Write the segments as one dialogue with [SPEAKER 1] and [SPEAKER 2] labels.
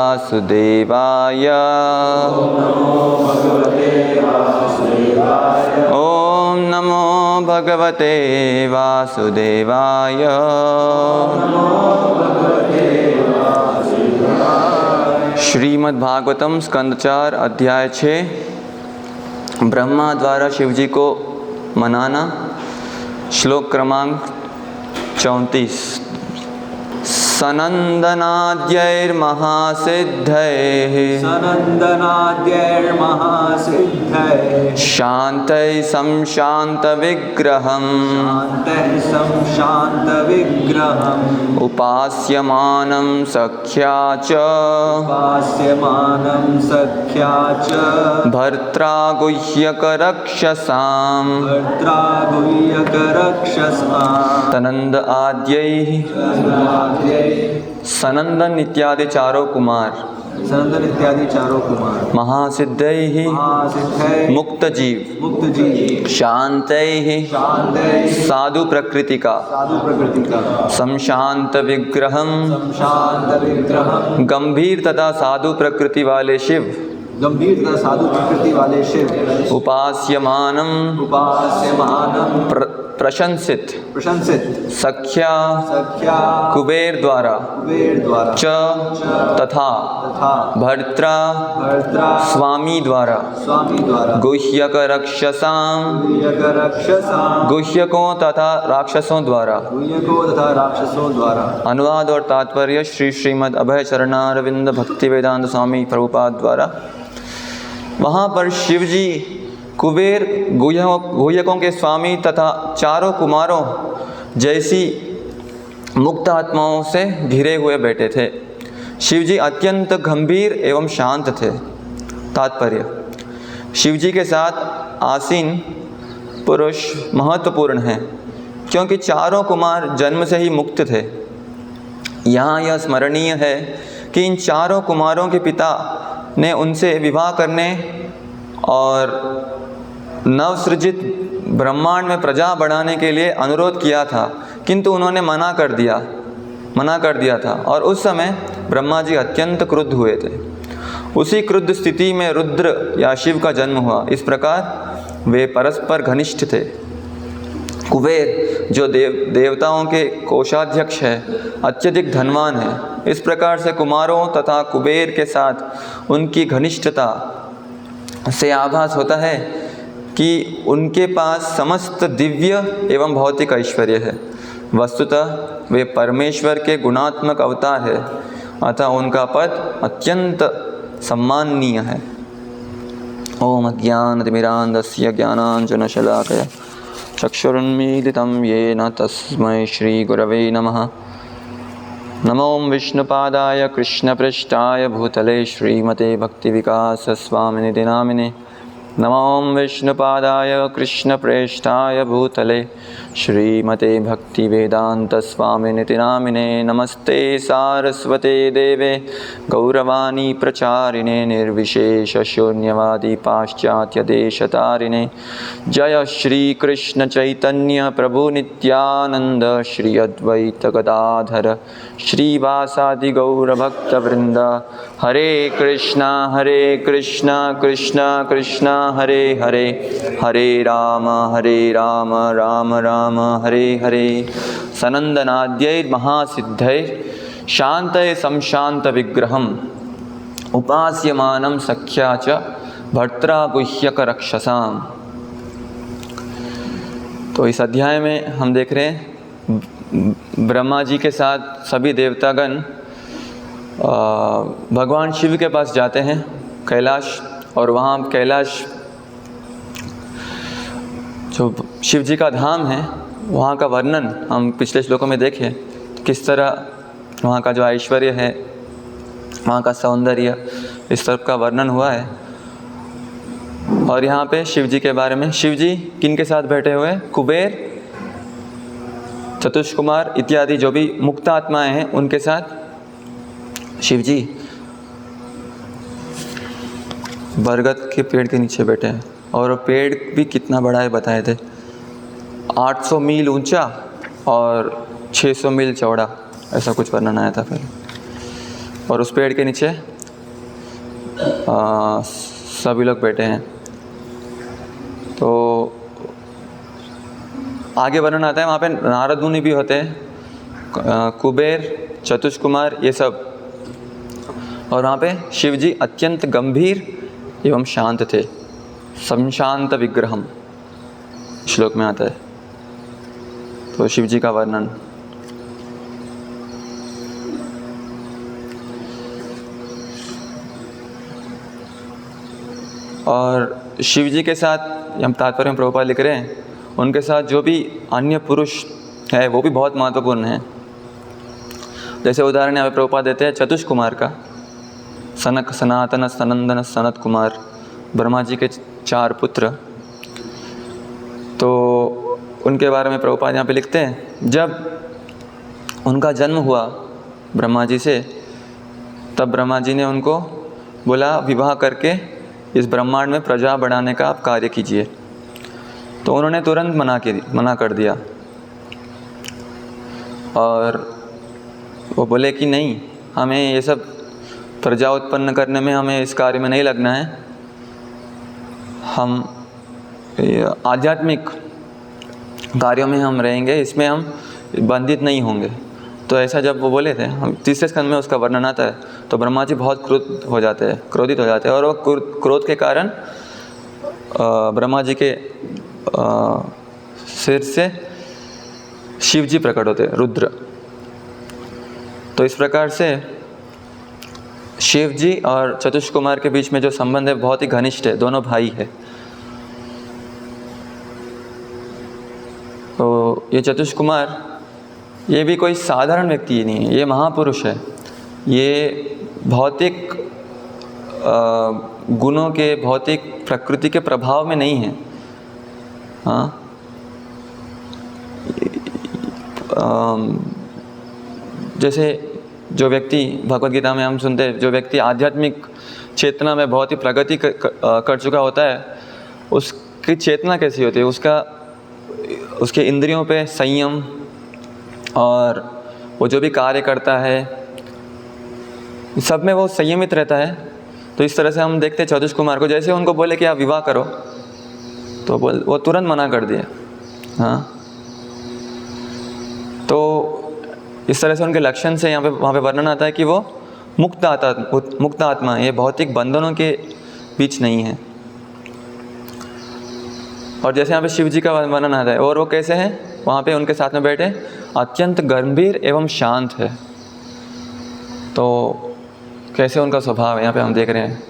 [SPEAKER 1] वासुदेवाय। ओम नमो भगवते वासुदेवाय। श्रीमद्भागवतम स्कंद 4 अध्याय 6 ब्रह्मा द्वारा शिवजी को मनाना। श्लोक क्रमांक 34। सनंदनाद्यैर्महासिद्धैः शान्तै संशान्तविग्रहम् उपास्यमानं सख्या च भर्त्रा गुह्यकरक्षसाम् सनंद आद्यैः। सनंदन इत्यादि चारों कुमार महासिद्धैः मुक्त जीव शान्तैः साधु प्रकृति का संशांत विग्रहम गंभीर तथा साधु प्रकृति वाले शिव उपास्यमानम प्रशंसित सख्या कुबेर द्वारा च तथा भर्त्रा स्वामी द्वारा गुह्यक रक्षसां गुह्यकों तथा राक्षसों द्वारा। अनुवाद और तात्पर्य श्री श्रीमद् अभय चरणारविंद भक्ति वेदांत स्वामी प्रभुपाद द्वारा। वहाँ पर शिवजी कुबेर गुह्यकों के स्वामी तथा चारों कुमारों जैसी मुक्त आत्माओं से घिरे हुए बैठे थे। शिवजी अत्यंत गंभीर एवं शांत थे। तात्पर्य: शिवजी के साथ आसीन पुरुष महत्वपूर्ण हैं क्योंकि चारों कुमार जन्म से ही मुक्त थे। यहाँ यह स्मरणीय है कि इन चारों कुमारों के पिता ने उनसे विवाह करने और नवसृजित ब्रह्मांड में प्रजा बढ़ाने के लिए अनुरोध किया था, किंतु उन्होंने मना कर दिया था और उस समय ब्रह्मा जी अत्यंत क्रुद्ध हुए थे। उसी क्रुद्ध स्थिति में रुद्र या शिव का जन्म हुआ। इस प्रकार वे परस्पर घनिष्ठ थे। कुबेर जो देवताओं के कोषाध्यक्ष है, अत्यधिक धनवान है। इस प्रकार से कुमारों तथा कुबेर के साथ उनकी घनिष्ठता से आभास होता है कि उनके पास समस्त दिव्य एवं भौतिक ऐश्वर्य है। वस्तुतः वे परमेश्वर के गुणात्मक अवतार है, अतः उनका पद अत्यंत सम्माननीय है। ओम अज्ञानतिमिरान्धस्य ज्ञानाञ्जनशलाकया चक्षुरुन्मीलितं येन तस्मै श्रीगुरवे नमः। नमो विष्णुपादाय कृष्णपृष्ठाय भूतले श्रीमते भक्तिविकासस्वामिनिधि नामिने। नमो विष्णुपादाय कृष्णप्रेष्ठाय भूतले श्रीमते भक्तिवेदान्तस्वामिनिधि नामिने। नमस्ते सारस्वते देवे गौरवाणी प्रचारिणे निर्विशेषशून्यवादी पाश्चात्यदेशतारिणे। जय श्री कृष्ण चैतन्य प्रभु नित्यानंद श्री अद्वैत गदाधर श्रीवासादि गौरभक्तवृंद। हरे कृष्णा कृष्णा कृष्णा हरे हरे, हरे राम राम राम हरे हरे। सनंदनाद्यैर् महासिद्धैर् शान्तै संशान्त विग्रहम् उपास्यमानं सख्या च भर्त्रा गुह्यक रक्षसाम्। तो इस अध्याय में हम देख रहे हैं ब्रह्मा जी के साथ सभी देवतागण भगवान शिव के पास जाते हैं कैलाश, और वहाँ कैलाश जो शिव जी का धाम है वहाँ का वर्णन हम पिछले श्लोकों में देखे। किस तरह वहाँ का जो ऐश्वर्य है, वहाँ का सौंदर्य, इस सब का वर्णन हुआ है। और यहाँ पे शिव जी के बारे में, शिव जी किन के साथ बैठे हुए? कुबेर, चतुष्कुमार इत्यादि जो भी मुक्त आत्माएं हैं उनके साथ शिव जी बरगद के पेड़ के नीचे बैठे हैं। और पेड़ भी कितना बड़ा है बताए थे, 800 मील ऊंचा और 600 मील चौड़ा, ऐसा कुछ वर्णन आया था पहले। और उस पेड़ के नीचे सभी लोग बैठे हैं। तो आगे वर्णन आता है, वहाँ पे नारद मुनि भी होते हैं, कुबेर, चतुष्कुमार, ये सब। और वहाँ पे शिव जी अत्यंत गंभीर एवं शांत थे, संशांत विग्रहम श्लोक में आता है। तो शिव जी का वर्णन। और शिव जी के साथ, हम तात्पर्य में प्रभुपाद लिख रहे हैं, उनके साथ जो भी अन्य पुरुष है वो भी बहुत महत्वपूर्ण है। जैसे उदाहरण यहाँ पे प्रभुपाद देते हैं चतुष्कुमार का, सनक, सनातन, सनंदन, सनत कुमार, ब्रह्मा जी के 4 पुत्र। तो उनके बारे में प्रभुपाद यहाँ पे लिखते हैं, जब उनका जन्म हुआ ब्रह्मा जी से, तब ब्रह्मा जी ने उनको बोला विवाह करके इस ब्रह्मांड में प्रजा बढ़ाने का आप कार्य कीजिए। तो उन्होंने तुरंत मना कर दिया और वो बोले कि नहीं, हमें ये सब प्रजा उत्पन्न करने में, हमें इस कार्य में नहीं लगना है, हम आध्यात्मिक कार्यों में हम रहेंगे, इसमें हम बंधित नहीं होंगे। तो ऐसा जब वो बोले थे, हम 3 स्कंद में उसका वर्णन आता है, तो ब्रह्मा जी बहुत क्रोधित हो जाते हैं और वो क्रोध के कारण ब्रह्मा जी के सिर से शिव जी प्रकट होते हैं, रुद्र। तो इस प्रकार से शिव जी और चतुष्कुमार के बीच में जो संबंध है बहुत ही घनिष्ठ है, दोनों भाई है। तो ये चतुष्कुमार, ये भी कोई साधारण व्यक्ति नहीं है, ये महापुरुष है। ये भौतिक गुणों के, भौतिक प्रकृति के प्रभाव में नहीं है। हाँ, जैसे जो व्यक्ति, भगवद गीता में हम सुनते हैं, जो व्यक्ति आध्यात्मिक चेतना में बहुत ही प्रगति कर चुका होता है, उसकी चेतना कैसी होती है, उसके इंद्रियों पे संयम, और वो जो भी कार्य करता है सब में वो संयमित रहता है। तो इस तरह से हम देखते हैं चतुष्कुमार को, जैसे उनको बोले कि आप विवाह करो, तो वो तुरंत मना कर दिया। हाँ, तो इस तरह से उनके लक्षण से वहाँ पे वर्णन आता है कि वो मुक्त आत्मा, ये भौतिक बंधनों के बीच नहीं है। और जैसे यहाँ पे शिव जी का वर्णन आता है, और वो कैसे हैं, वहाँ पे उनके साथ में बैठे अत्यंत गंभीर एवं शांत है। तो कैसे उनका स्वभाव है यहाँ पे हम देख रहे हैं।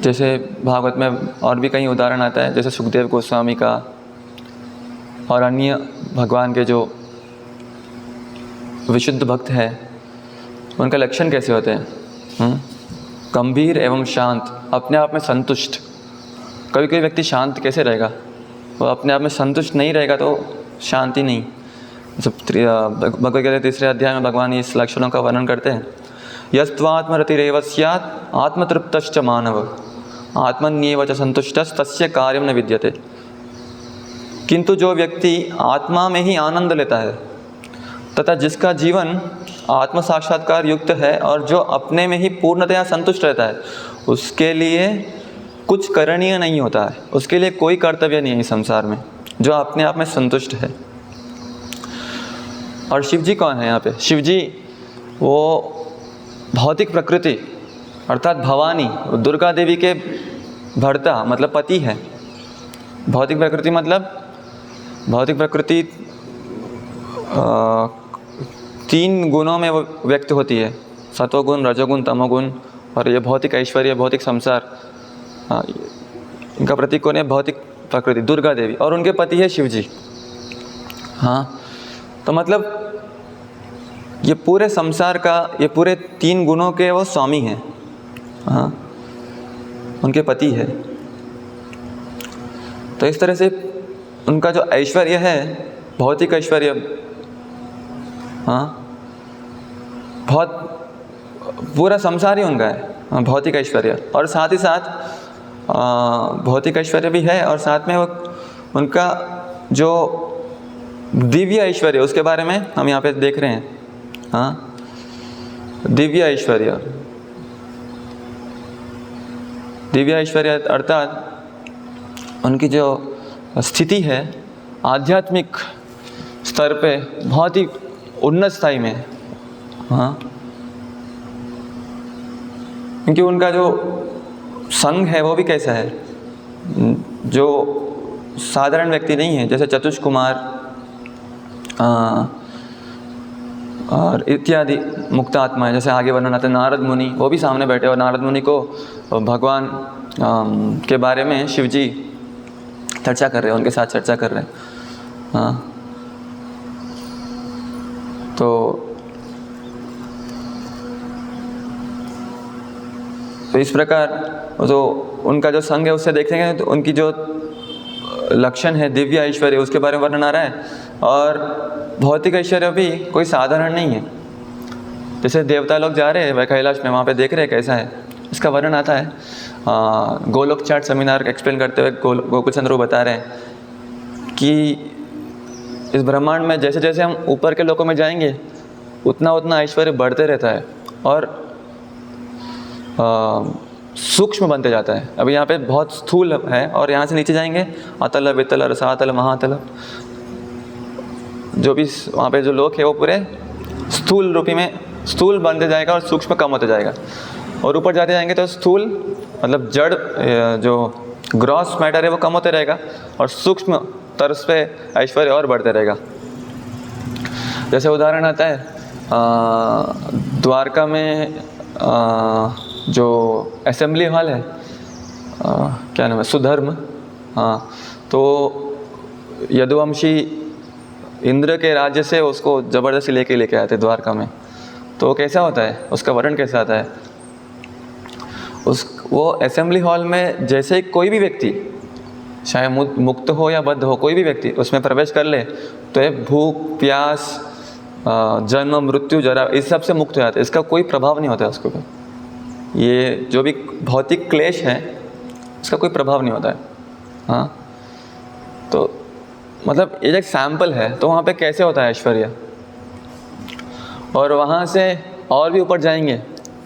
[SPEAKER 1] जैसे भागवत में और भी कई उदाहरण आता है, जैसे सुखदेव गोस्वामी का और अन्य भगवान के जो विशुद्ध भक्त हैं, उनका लक्षण कैसे होते हैं, गंभीर एवं शांत, अपने आप में संतुष्ट। कभी कोई व्यक्ति शांत कैसे रहेगा, वो अपने आप में संतुष्ट नहीं रहेगा तो शांति नहीं। जब भगवद गीता 3 अध्याय में भगवान इस लक्षणों का वर्णन करते हैं, यस्त्वात्मरतिरेव स्यात् आत्मतृप्तश्च मानव आत्मन्येव च संतुष्टस् तस्य कार्यं न विद्यते। किंतु जो व्यक्ति आत्मा में ही आनंद लेता है तथा जिसका जीवन आत्म साक्षात्कार युक्त है और जो अपने में ही पूर्णतया संतुष्ट रहता है, उसके लिए कुछ करणीय नहीं होता है, उसके लिए कोई कर्तव्य नहीं है इस संसार में, जो अपने आप में संतुष्ट है। और शिव जी कौन है यहाँ पे? शिव जी वो भौतिक प्रकृति अर्थात भवानी, दुर्गा देवी के भर्ता मतलब पति है। भौतिक प्रकृति मतलब, भौतिक प्रकृति 3 गुणों में व्यक्त होती है, सत्वगुण, रजोगुण, तमोगुण। और ये भौतिक ऐश्वर्य, भौतिक संसार, इनका प्रतीक कौन है? भौतिक प्रकृति, दुर्गा देवी, और उनके पति है शिव जी। हाँ, तो मतलब ये पूरे संसार का, ये पूरे 3 गुणों के वो स्वामी हैं। हाँ, उनके पति है। तो इस तरह से उनका जो ऐश्वर्य है, भौतिक ऐश्वर्य, हाँ, बहुत पूरा संसार ही उनका है, भौतिक ऐश्वर्य। और साथ ही साथ भौतिक ऐश्वर्य भी है, और साथ में वो उनका जो दिव्य ऐश्वर्य, उसके बारे में हम यहाँ पे देख रहे हैं। हाँ, दिव्य ऐश्वर्य। दिव्य ऐश्वर्य अर्थात उनकी जो स्थिति है आध्यात्मिक स्तर पे बहुत ही उन्नत स्थाई में। हाँ, क्योंकि उनका जो संग है वो भी कैसा है, जो साधारण व्यक्ति नहीं है, जैसे चतुष कुमार और इत्यादि मुक्त आत्मा है। जैसे आगे वर्णन आता है नारद मुनि, वो भी सामने बैठे और नारद मुनि को भगवान के बारे में शिव जी चर्चा कर रहे हैं, उनके साथ चर्चा कर रहे हैं। हाँ, तो इस प्रकार तो उनका जो संग है उससे देखेंगे तो उनकी जो लक्षण है दिव्य ऐश्वर्य उसके बारे में वर्णन आ रहा है। और भौतिक ऐश्वर्य भी कोई साधारण नहीं है। जैसे देवता लोग जा रहे हैं वह कैलाश में, वहाँ पे देख रहे हैं कैसा है, इसका वर्णन आता है। गोलोक चार्ट सेमिनार एक्सप्लेन करते हुए गोकुल चंद्र बता रहे हैं कि इस ब्रह्मांड में जैसे जैसे हम ऊपर के लोकों में जाएंगे उतना उतना ऐश्वर्य बढ़ते रहता है और सूक्ष्म बनते जाता है। अभी यहाँ पे बहुत स्थूल है और यहाँ से नीचे जाएंगे अतल वितल रसातल महातल, जो भी वहाँ पे जो लोक है वो पूरे स्थूल रूपी में स्थूल बनते जाएगा और सूक्ष्म कम होते जाएगा। और ऊपर जाते जाएंगे तो स्थूल मतलब जड़ जो ग्रॉस मैटर है वो कम होते रहेगा और सूक्ष्म तरस पे ऐश्वर्य और बढ़ते रहेगा। जैसे उदाहरण आता है द्वारका में जो असेंबली हॉल है, क्या नाम है, सुधर्म। हाँ, तो यदुवंशी इंद्र के राज्य से उसको ज़बरदस्ती लेके आते द्वारका में। तो कैसा होता है, उसका वर्णन कैसा आता है, वो असेंबली हॉल में जैसे ही कोई भी व्यक्ति चाहे मुक्त हो या बद्ध हो, कोई भी व्यक्ति उसमें प्रवेश कर ले तो ये भूख प्यास जन्म मृत्यु जरा इस सब से मुक्त हो जाता है। इसका कोई प्रभाव नहीं होता है उसके ऊपर। ये जो भी भौतिक क्लेश है इसका कोई प्रभाव नहीं होता है। हाँ, तो मतलब ये एक सैंपल है। तो वहाँ पे कैसे होता है ऐश्वर्य। और वहाँ से और भी ऊपर जाएंगे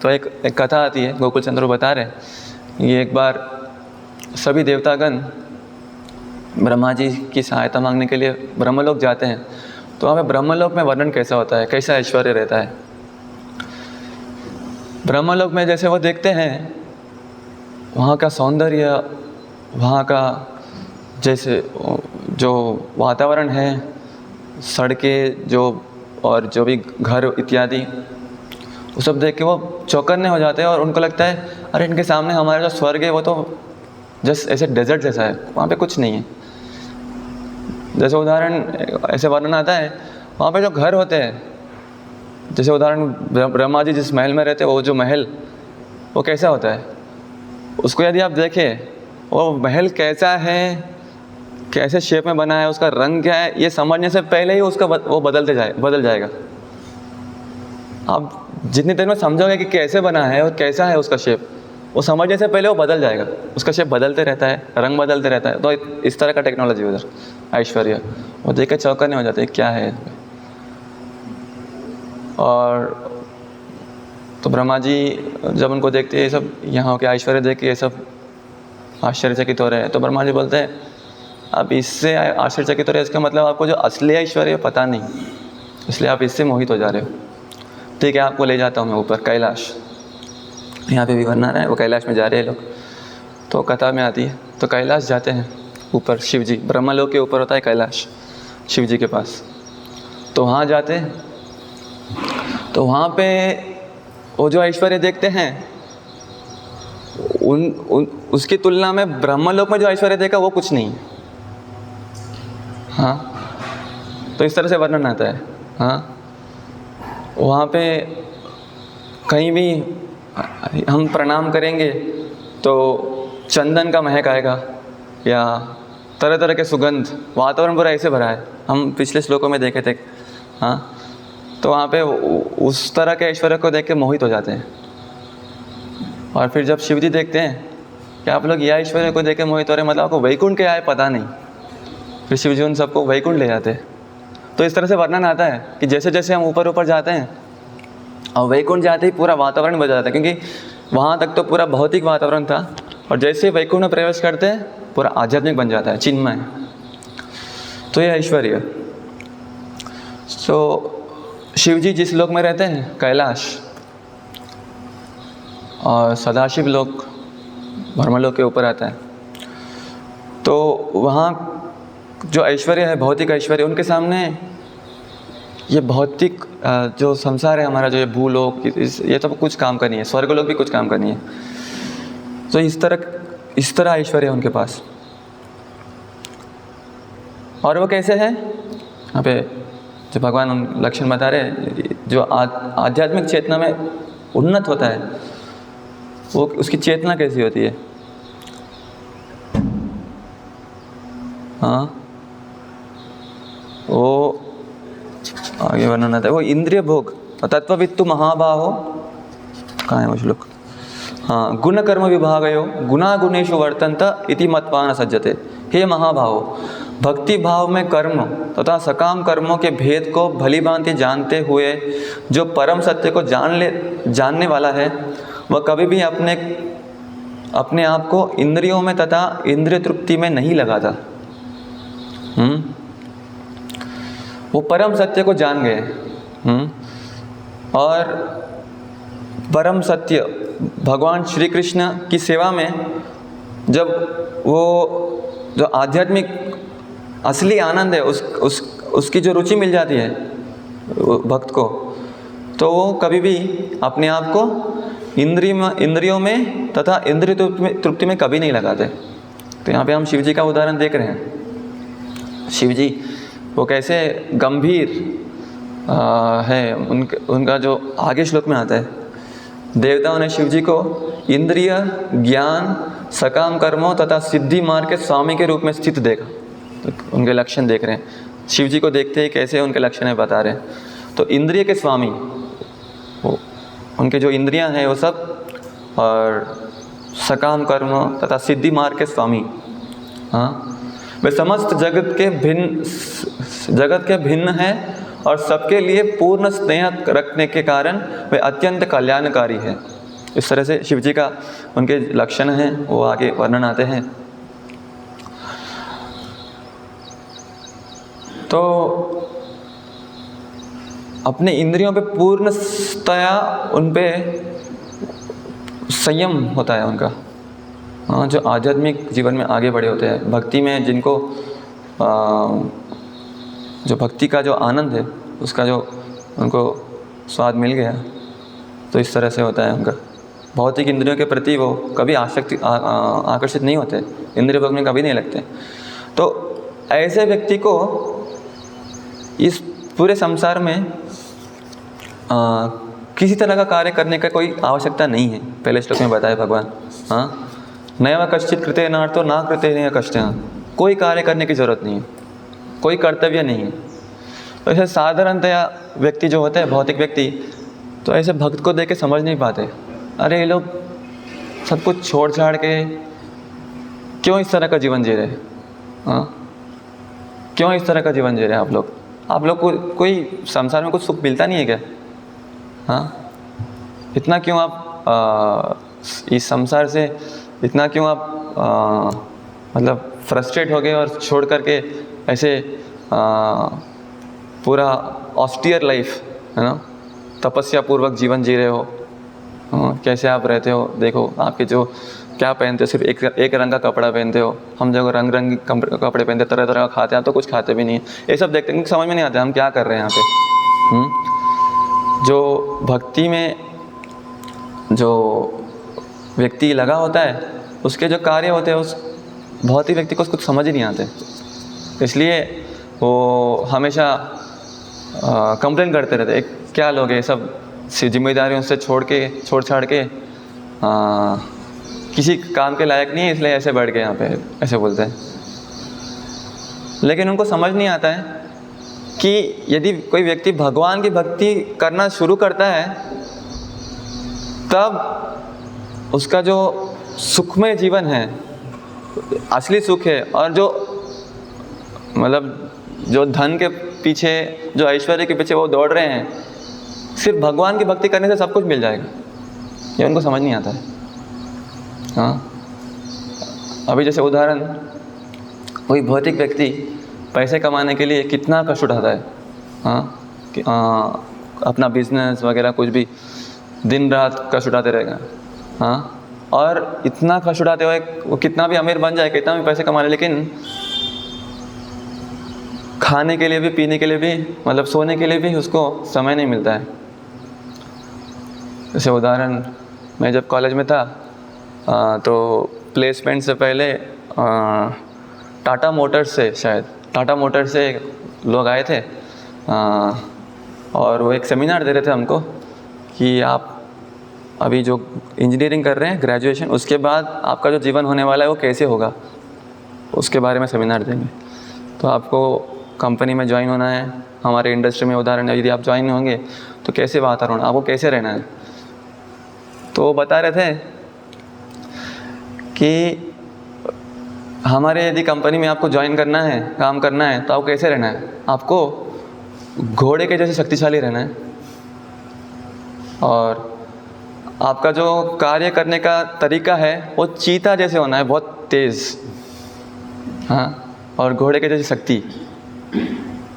[SPEAKER 1] तो एक कथा आती है, गोकुल चंद्र बता रहे हैं। ये एक बार सभी देवतागण ब्रह्मा जी की सहायता मांगने के लिए ब्रह्मलोक जाते हैं। तो वहाँ पे ब्रह्मलोक में वर्णन कैसा होता है, कैसा ऐश्वर्य रहता है। ब्रह्मलोक में जैसे वो देखते हैं वहाँ का सौंदर्य, वहाँ का जैसे जो वातावरण है, सड़कें जो और जो भी घर इत्यादि, वो सब देख के वो चौकन्ने हो जाते हैं और उनको लगता है अरे इनके सामने हमारा जो स्वर्ग है वो तो जस्ट ऐसे डेजर्ट जैसा है, वहाँ पे कुछ नहीं है। जैसे उदाहरण ऐसे वर्णन आता है, वहाँ पे जो घर होते हैं, जैसे उदाहरण ब्रह्मा जी जिस महल में रहते हैं वो जो महल वो कैसा होता है, उसको यदि आप देखें वो महल कैसा है, कैसे शेप में बना है, उसका रंग क्या है, ये समझने से पहले ही उसका वो बदल जाएगा। आप जितनी देर में समझोगे कि कैसे बना है और कैसा है उसका शेप, वो समझने से पहले वो बदल जाएगा। उसका शेप बदलते रहता है, रंग बदलते रहता है। तो इस तरह का टेक्नोलॉजी उधर ऐश्वर्य, वो देख के चौकन्ने हो जाते हैं क्या है। और तो ब्रह्मा जी जब उनको देखते हैं ये सब, यहाँ के ऐश्वर्य देख के ये सब आश्चर्यचकित हो रहे हैं। तो ब्रह्मा जी बोलते हैं आप इससे आश्चर्यचकित हो रहे हैं, इसका मतलब आपको जो असली ऐश्वर्य पता नहीं, इसलिए आप इससे मोहित हो जा रहे हो। ठीक है, आपको ले जाता हूँ मैं ऊपर कैलाश। यहाँ पे भी वर्णन है, वो कैलाश में जा रहे हैं लोग। तो कथा में आती है, तो कैलाश जाते हैं ऊपर, शिव जी ब्रह्मलोक के ऊपर होता है कैलाश शिव जी के पास। तो वहाँ जाते हैं, तो वहाँ पे वो जो ऐश्वर्य देखते हैं उसकी तुलना में ब्रह्मलोक में जो ऐश्वर्य देखा वो कुछ नहीं है। हाँ, तो इस तरह से वर्णन आता है। हाँ, वहाँ पे कहीं भी हम प्रणाम करेंगे तो चंदन का महक आएगा या तरह तरह के सुगंध, वातावरण पूरा ऐसे भरा है। हम पिछले श्लोकों में देखे थे। हाँ, तो वहाँ पे उस तरह के ऐश्वर्य को देख के मोहित हो जाते हैं। और फिर जब शिव जी देखते हैं कि आप लोग यह ऐश्वर्य को देख के मोहित हो रहे हैं, मतलब आपको वैकुंठ क्या है पता नहीं, फिर शिव जी उन सबको वैकुंठ ले जाते हैं। तो इस तरह से वर्णन आता है कि जैसे जैसे हम ऊपर ऊपर जाते हैं और वैकुंठ जाते ही पूरा वातावरण बदल जाता है, क्योंकि वहाँ तक तो पूरा भौतिक वातावरण था, और जैसे वैकुंठ में प्रवेश करते हैं पूरा आध्यात्मिक बन जाता है, चिन्मय। तो ये ऐश्वर्य। तो शिव जी जिस लोक में रहते हैं कैलाश, और सदाशिव लोक ब्रह्मलोक के ऊपर आता है, तो वहाँ जो ऐश्वर्य है, भौतिक ऐश्वर्य, उनके सामने ये भौतिक जो संसार है हमारा, जो ये भूलोक, ये तो कुछ काम का नहीं है, स्वर्गलोक भी कुछ काम का नहीं है। तो इस तरह ऐश्वर्य है उनके पास। और वो कैसे है, यहाँ पे जो भगवान उन लक्षण बता रहे हैं, जो आध्यात्मिक चेतना में उन्नत होता है, वो उसकी चेतना कैसी होती है। हाँ, वो आगे वर्णन आता है, वो इंद्रिय भोग तत्ववित्तु महाबाहो, कहाँ है वो श्लोक, हाँ, गुण कर्म विभागयो गुणा गुणेषु वर्तन्त इति मत्वा न सज्जते। हे महाभावो, भक्ति भाव में कर्म तथा सकाम कर्मों के भेद को भली भांति जानते हुए जो परम सत्य को जानने वाला है, वह कभी भी अपने आप को इंद्रियों में तथा इंद्रिय तृप्ति में नहीं लगाता। वो परम सत्य को जान गए। और परम सत्य भगवान श्री कृष्ण की सेवा में जब वो जो आध्यात्मिक असली आनंद है, उसकी जो रुचि मिल जाती है भक्त को, तो वो कभी भी अपने आप को इंद्रियों में तथा इंद्रिय तृप्ति में कभी नहीं लगाते। तो यहाँ पे हम शिव जी का उदाहरण देख रहे हैं। शिव जी वो कैसे गंभीर है, उनका जो आगे श्लोक में आता है, देवताओं ने शिव जी को इंद्रिय ज्ञान सकाम कर्मों तथा सिद्धि मार्ग के स्वामी के रूप में स्थित देखा। तो उनके लक्षण देख रहे हैं, शिव जी को देखते ही कैसे उनके लक्षण बता रहे हैं। तो इंद्रिय के स्वामी, वो उनके जो इंद्रियां हैं वो सब, और सकाम कर्म तथा सिद्धि मार्ग के स्वामी, हाँ, वे समस्त जगत के भिन्न हैं और सबके लिए पूर्ण स्नेह रखने के कारण वे अत्यंत कल्याणकारी है। इस तरह से शिव जी का उनके लक्षण हैं, वो आगे वर्णन आते हैं। तो अपने इंद्रियों पे पूर्णतया उन पे संयम होता है उनका। हाँ, जो आध्यात्मिक जीवन में आगे बढ़े होते हैं, भक्ति में जिनको जो भक्ति का जो आनंद है उसका जो उनको स्वाद मिल गया, तो इस तरह से होता है उनका। भौतिक इंद्रियों के प्रति वो कभी आकर्षित नहीं होते, इंद्रिय भोग में कभी नहीं लगते। तो ऐसे व्यक्ति को इस पूरे संसार में किसी तरह का कार्य करने का कोई आवश्यकता नहीं है। पहले श्लोक में बताया भगवान, हाँ, नैव कश्चित् कृते नार्थो न कृते कष्टः, कोई कार्य करने की ज़रूरत नहीं है, कोई कर्तव्य नहीं है। तो ऐसे साधारणतया व्यक्ति जो होते हैं, भौतिक व्यक्ति, तो ऐसे भक्त को देख के समझ नहीं पाते, अरे ये लोग सब कुछ छोड़ छाड़ के क्यों इस तरह का जीवन जी रहे हैं। हाँ, क्यों इस तरह का जीवन जी रहे हैं आप लोग को कोई संसार में कुछ सुख मिलता नहीं है क्या? हाँ, इतना क्यों आप इस संसार से इतना क्यों आप मतलब फ्रस्ट्रेट हो गए और छोड़ करके ऐसे पूरा ऑस्टियर लाइफ, है ना, तपस्या पूर्वक जीवन जी रहे हो। कैसे आप रहते हो, देखो आपके जो क्या पहनते हो, सिर्फ एक रंग का कपड़ा पहनते हो। हम जो रंग कपड़े पहनते, तरह तरह का खाते हैं, आप तो कुछ खाते भी नहीं है। ये सब देखते हैं, समझ में नहीं आता हम क्या कर रहे हैं यहाँ पे। जो भक्ति में जो व्यक्ति लगा होता है, उसके जो कार्य होते हैं, उस भौतिक व्यक्ति को कुछ समझ ही नहीं आते, इसलिए वो हमेशा कंप्लेन करते रहते, क्या लोग ये सब जिम्मेदारियों से छोड़ छाड़ के किसी काम के लायक नहीं है, इसलिए ऐसे बैठ गए यहाँ पे, ऐसे बोलते हैं। लेकिन उनको समझ नहीं आता है कि यदि कोई व्यक्ति भगवान की भक्ति करना शुरू करता है, तब उसका जो सुखमय जीवन है, असली सुख है, और जो मतलब जो धन के पीछे, जो ऐश्वर्य के पीछे वो दौड़ रहे हैं, सिर्फ भगवान की भक्ति करने से सब कुछ मिल जाएगा, ये उनको समझ नहीं आता है। हाँ, अभी जैसे उदाहरण, कोई भौतिक व्यक्ति पैसे कमाने के लिए कितना कष्ट उठाता है। हाँ, अपना बिजनेस वगैरह कुछ भी दिन रात कष्ट उठाते रहेगा। हाँ, और इतना कष्ट उठाते हुए वो कितना भी अमीर बन जाए, कितना भी पैसे कमा ले, लेकिन खाने के लिए भी, पीने के लिए भी, मतलब सोने के लिए भी उसको समय नहीं मिलता है। जैसे उदाहरण, मैं जब कॉलेज में था तो प्लेसमेंट से पहले टाटा मोटर्स से, शायद टाटा मोटर्स से लोग आए थे और वो एक सेमिनार दे रहे थे हमको कि आप अभी जो इंजीनियरिंग कर रहे हैं ग्रेजुएशन, उसके बाद आपका जो जीवन होने वाला है वो कैसे होगा, उसके बारे में सेमिनार देंगे। तो आपको कंपनी में ज्वाइन होना है, हमारे इंडस्ट्री में उदाहरण यदि आप ज्वाइन होंगे तो कैसे वातावरण, आपको कैसे रहना है। तो वो बता रहे थे कि हमारे यदि कंपनी में आपको ज्वाइन करना है, काम करना है, तो आपको कैसे रहना है, आपको घोड़े के जैसे शक्तिशाली रहना है और आपका जो कार्य करने का तरीका है वो चीता जैसे होना है, बहुत तेज़। हाँ, और घोड़े के जैसी शक्ति।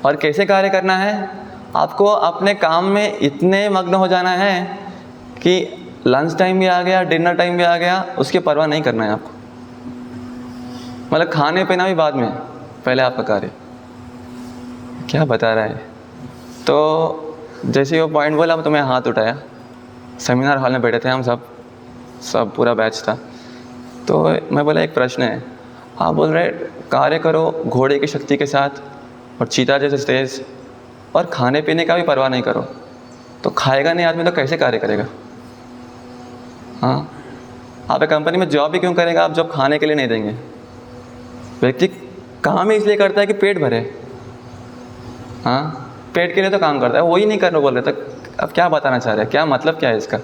[SPEAKER 1] और कैसे कार्य करना है, आपको अपने काम में इतने मग्न हो जाना है कि लंच टाइम भी आ गया, डिनर टाइम भी आ गया, उसकी परवाह नहीं करना है आपको। मतलब खाने पीना भी बाद में, पहले आपका कार्य। क्या बता रहा है। तो जैसे ही वो पॉइंट बोला तो मैं हाथ उठाया। सेमिनार हॉल में बैठे थे हम सब पूरा बैच था। तो मैं बोला एक प्रश्न है, आप बोल रहे कार्य करो घोड़े की शक्ति के साथ और चीता जैसे तेज, और खाने पीने का भी परवाह नहीं करो, तो खाएगा नहीं आदमी तो कैसे कार्य करेगा। हाँ, आप एक कंपनी में जॉब भी क्यों करेगा, आप जॉब खाने के लिए नहीं देंगे। व्यक्ति काम ही इसलिए करता है कि पेट भरे। हाँ, पेट के लिए तो काम करता है, वही नहीं करना बोल रहे। तो अब क्या बताना चाह रहे हैं, क्या मतलब क्या है इसका।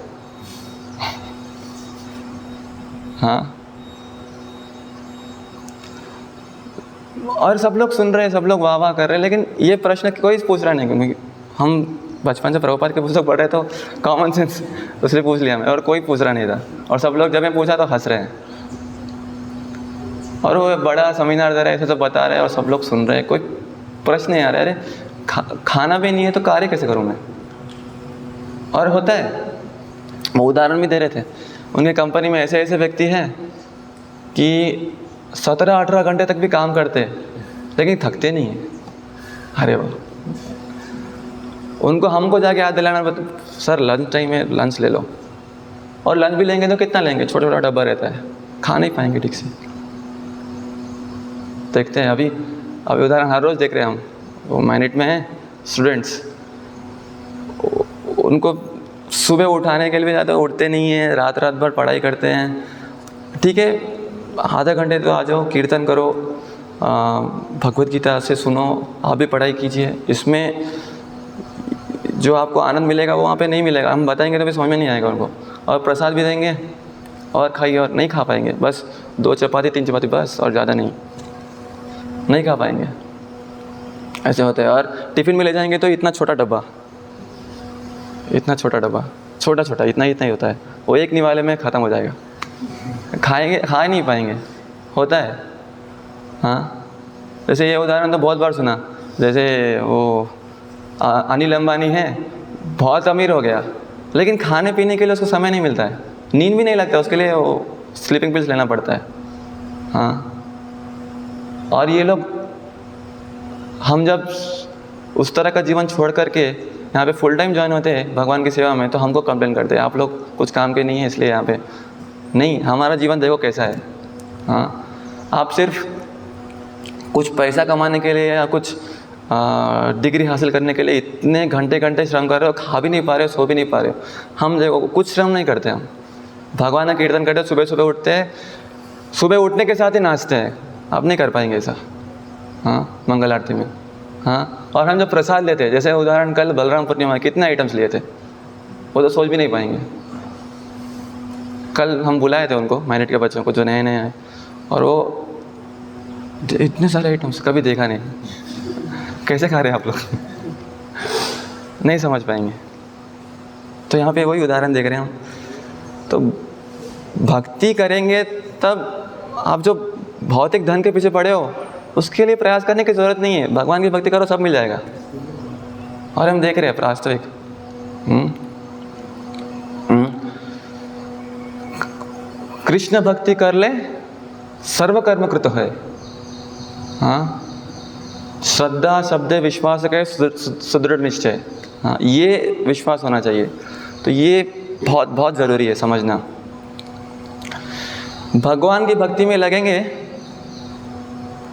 [SPEAKER 1] हाँ, और सब लोग सुन रहे हैं, सब लोग वाह वाह कर रहे हैं, लेकिन ये प्रश्न कोई पूछ रहा नहीं। क्योंकि हम बचपन से प्रभुपाद के पुस्तक पढ़ रहे तो कॉमन सेंस उसने पूछ लिया हमें, और कोई पूछ रहा नहीं था। और सब लोग जब मैं पूछा तो हंस रहे हैं, और वो बड़ा सेमिनार दे रहे हैं, ऐसे तो बता रहे हैं और सब लोग सुन रहे हैं, कोई प्रश्न नहीं आ रहा है। अरे खाना भी नहीं है तो कार्य कैसे करूँ मैं। और होता है, वो उदाहरण भी दे रहे थे, उनके कंपनी में ऐसे ऐसे व्यक्ति हैं कि 17-18 घंटे तक भी काम करते लेकिन थकते नहीं हैं। अरे वाह, उनको हमको जाके याद दिलाना, सर लंच टाइम है, लंच ले लो। और लंच भी लेंगे तो कितना लेंगे, छोटा छोटा डब्बा रहता है, खा नहीं पाएंगे ठीक से। देखते हैं अभी उदाहरण हर रोज़ देख रहे हैं हम, वो माइनेट में हैं स्टूडेंट्स, उनको सुबह उठाने के लिए भी ज़्यादा उठते नहीं हैं, रात भर पढ़ाई करते हैं। ठीक है, आधा घंटे तो आ जाओ, कीर्तन करो, भगवत गीता से सुनो, आप भी पढ़ाई कीजिए। इसमें जो आपको आनंद मिलेगा वो वहाँ पे नहीं मिलेगा। हम बताएंगे तो भी समझ में नहीं आएगा उनको। और प्रसाद भी देंगे और खाइए, और नहीं खा पाएंगे, बस 2 चपाती 3 चपाती बस, और ज़्यादा नहीं खा पाएंगे। ऐसे होता है। और टिफ़िन में ले जाएंगे तो इतना छोटा डब्बा, छोटा छोटा इतना ही होता है, वो एक निवाले में ख़त्म हो जाएगा। खा नहीं पाएंगे, होता है। हाँ, जैसे ये उदाहरण तो बहुत बार सुना। जैसे वो अनिल अंबानी है, बहुत अमीर हो गया, लेकिन खाने पीने के लिए उसको समय नहीं मिलता है, नींद भी नहीं लगता, उसके लिए वो स्लीपिंग पिल्स लेना पड़ता है। हाँ, और ये लोग, हम जब उस तरह का जीवन छोड़ करके यहाँ पे फुल टाइम ज्वाइन होते हैं भगवान की सेवा में, तो हमको कंप्लेन करते हैं, आप लोग कुछ काम के नहीं है इसलिए यहाँ पे नहीं। हमारा जीवन देखो कैसा है। हाँ, आप सिर्फ कुछ पैसा कमाने के लिए या कुछ डिग्री हासिल करने के लिए इतने घंटे श्रम कर रहे हो, खा भी नहीं पा रहे हो, सो भी नहीं पा रहे हो। हम देखो कुछ श्रम नहीं करते, हम भगवान का कीर्तन करते हैं, सुबह उठते हैं, सुबह उठने के साथ ही नाचते हैं। आप नहीं कर पाएंगे ऐसा। हाँ, मंगल आरती में। हाँ, और हम जब प्रसाद लेते हैं, जैसे उदाहरण कल बलराम पूर्णिमा कितने आइटम्स लिए थे, वो तो सोच भी नहीं पाएंगे। कल हम बुलाए थे उनको, माइनेट के बच्चों को जो नए आए, और वो इतने सारे आइटम्स कभी देखा नहीं। कैसे खा रहे हैं आप लोग नहीं समझ पाएंगे। तो यहाँ पे वही उदाहरण देख रहे हैं हम। तो भक्ति करेंगे तब आप जो भौतिक धन के पीछे पड़े हो उसके लिए प्रयास करने की ज़रूरत नहीं है। भगवान की भक्ति करो, सब मिल जाएगा। और हम देख रहे हैं वास्तविक। कृष्ण भक्ति कर ले सर्व कर्म कृत है। हाँ, श्रद्धा शब्दे विश्वास के सुदृढ़ निश्चय। हाँ, ये विश्वास होना चाहिए। तो ये बहुत बहुत ज़रूरी है समझना। भगवान की भक्ति में लगेंगे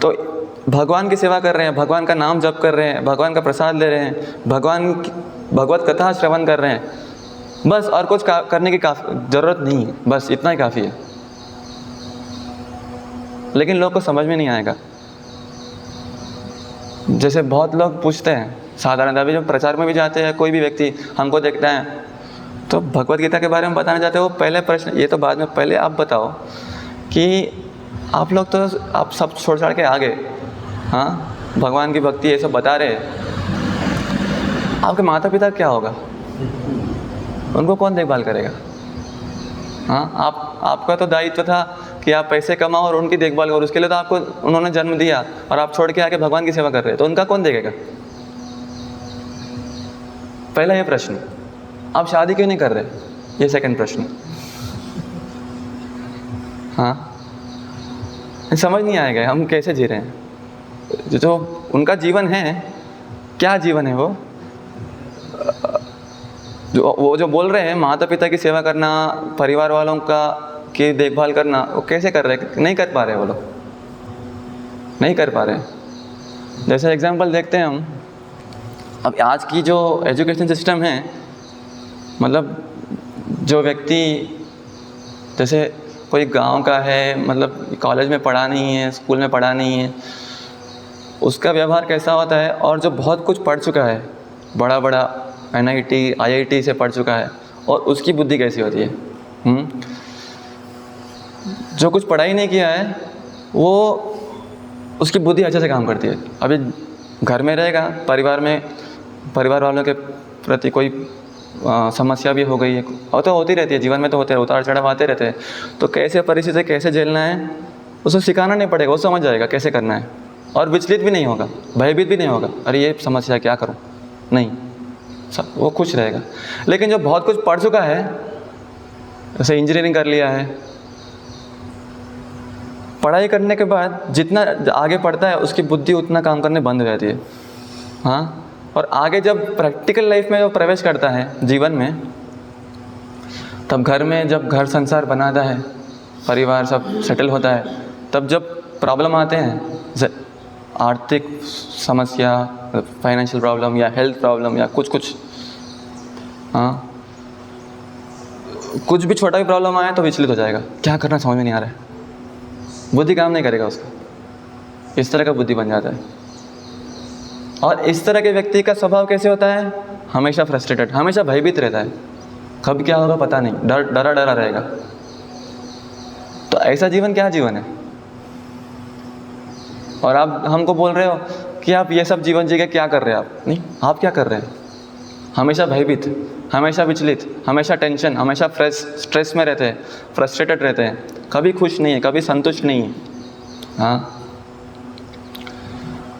[SPEAKER 1] तो भगवान की सेवा कर रहे हैं, भगवान का नाम जप कर रहे हैं, भगवान का प्रसाद ले रहे हैं, भगवत कथा श्रवण कर रहे हैं, बस। और कुछ करने की ज़रूरत नहीं है, बस इतना ही काफ़ी है। लेकिन लोग को समझ में नहीं आएगा। जैसे बहुत लोग पूछते हैं साधारण, अभी जब प्रचार में भी जाते हैं, कोई भी व्यक्ति हमको देखता है तो भगवत गीता के बारे में बताना चाहते हो, पहले प्रश्न ये तो बाद में, पहले आप बताओ कि आप लोग तो आप सब छोड़ छाड़ के आ गए, हाँ, भगवान की भक्ति ये सब बता रहे, आपके माता पिता क्या होगा, उनको कौन देखभाल करेगा? हाँ, आपका तो दायित्व था कि आप पैसे कमाओ और उनकी देखभाल करो, उसके लिए तो आपको उन्होंने जन्म दिया और आप छोड़ के आके भगवान की सेवा कर रहे हैं, तो उनका कौन देखेगा? पहला ये प्रश्न। आप शादी क्यों नहीं कर रहे, ये सेकंड प्रश्न। हाँ, समझ नहीं आएगा हम कैसे जी रहे हैं। जो उनका जीवन है, क्या जीवन है वो जो बोल रहे हैं माता पिता की सेवा करना, परिवार वालों की देखभाल करना, वो कैसे कर रहे हैं? नहीं कर पा रहे वो लोग, नहीं कर पा रहे। जैसे एग्जांपल देखते हैं हम, अब आज की जो एजुकेशन सिस्टम है, मतलब जो व्यक्ति जैसे कोई गांव का है, मतलब कॉलेज में पढ़ा नहीं है, स्कूल में पढ़ा नहीं है, उसका व्यवहार कैसा होता है, और जो बहुत कुछ पढ़ चुका है, बड़ा बड़ा NIT IIT से पढ़ चुका है, और उसकी बुद्धि कैसी होती है? जो कुछ पढ़ाई नहीं किया है वो उसकी बुद्धि अच्छे से काम करती है। अभी घर में रहेगा, परिवार वालों के प्रति कोई समस्या भी हो गई है, और तो होती रहती है जीवन में, तो होते हैं, उतार चढ़ाव आते रहते हैं। तो कैसे परिस्थिति कैसे झेलना है उसको सिखाना नहीं पड़ेगा, वो समझ जाएगा कैसे करना है, और विचलित भी नहीं होगा, भयभीत भी नहीं होगा, अरे ये समस्या क्या करूं, नहीं, सब वो खुश रहेगा। लेकिन जो बहुत कुछ पढ़ चुका है, जैसे इंजीनियरिंग कर लिया है, पढ़ाई करने के बाद जितना आगे पढ़ता है उसकी बुद्धि उतना काम करने बंद हो जाती है। हाँ, और आगे जब प्रैक्टिकल लाइफ में वो प्रवेश करता है जीवन में, तब घर में जब घर संसार बनाता है, परिवार सब सेटल होता है, तब जब प्रॉब्लम आते हैं, आर्थिक समस्या, फाइनेंशियल प्रॉब्लम या हेल्थ प्रॉब्लम या कुछ, हाँ, कुछ भी छोटा भी प्रॉब्लम आए तो विचलित हो जाएगा, क्या करना समझ में नहीं आ रहा है, बुद्धि काम नहीं करेगा उसका, इस तरह का बुद्धि बन जाता है। और इस तरह के व्यक्ति का स्वभाव कैसे होता है? हमेशा फ्रस्ट्रेटेड, हमेशा भयभीत रहता है, कब क्या होगा पता नहीं, डरा रहेगा। तो ऐसा जीवन क्या जीवन है? और आप हमको बोल रहे हो कि आप ये सब जीवन जी के क्या कर रहे हैं? आप नहीं, आप क्या कर रहे हैं? हमेशा भयभीत, हमेशा विचलित, हमेशा टेंशन, हमेशा स्ट्रेस में रहते हैं, फ्रस्ट्रेटेड रहते हैं, कभी खुश नहीं है, कभी संतुष्ट नहीं है। हाँ,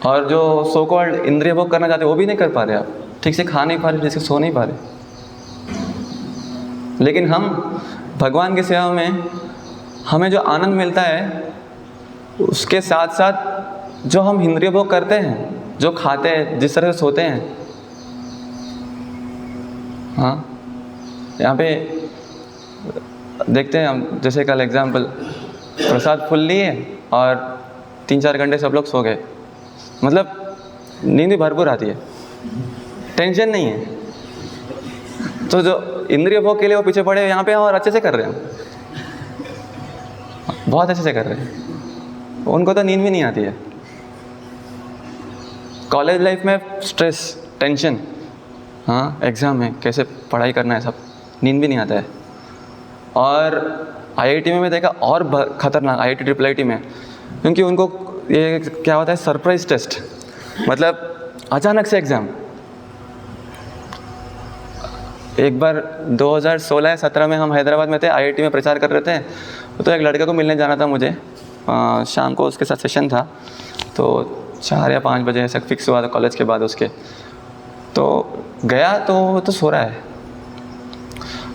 [SPEAKER 1] और जो सो कॉल्ड इंद्रिय भोग करना चाहते हैं वो भी नहीं कर पा रहे, आप ठीक से खा नहीं पा रहे, ठीक से सो नहीं पा रहे। लेकिन हम भगवान की सेवा में हमें जो आनंद मिलता है, उसके साथ साथ जो हम इंद्रिय भोग करते हैं, जो खाते हैं, जिस तरह से सोते हैं, हाँ, यहाँ पे देखते हैं हम, जैसे कल एग्जाम्पल, प्रसाद फुल लिए और 3-4 घंटे सब लोग सो गए, मतलब नींद भी भरपूर आती है, टेंशन नहीं है। तो जो इंद्रिय भोग के लिए वो पीछे पड़े यहाँ पे, और अच्छे से कर रहे हैं, बहुत अच्छे से कर रहे हैं, उनको तो नींद भी नहीं आती है। कॉलेज लाइफ में स्ट्रेस, टेंशन, हाँ, एग्ज़ाम है, कैसे पढ़ाई करना है, सब, नींद भी नहीं आता है। और IIT में मैं देखा और ख़तरनाक, IIT IIIT में, क्योंकि उनको ये क्या होता है, सरप्राइज टेस्ट, मतलब अचानक से एग्ज़ाम, एक बार 2016-17 में हम हैदराबाद में थे, IIT में प्रचार कर रहे थे, तो एक लड़के को मिलने जाना था मुझे, शाम को उसके साथ सेशन था, तो 4 या 5 बजे ऐसा फिक्स हुआ था कॉलेज के बाद उसके। तो गया तो वो तो सो रहा है,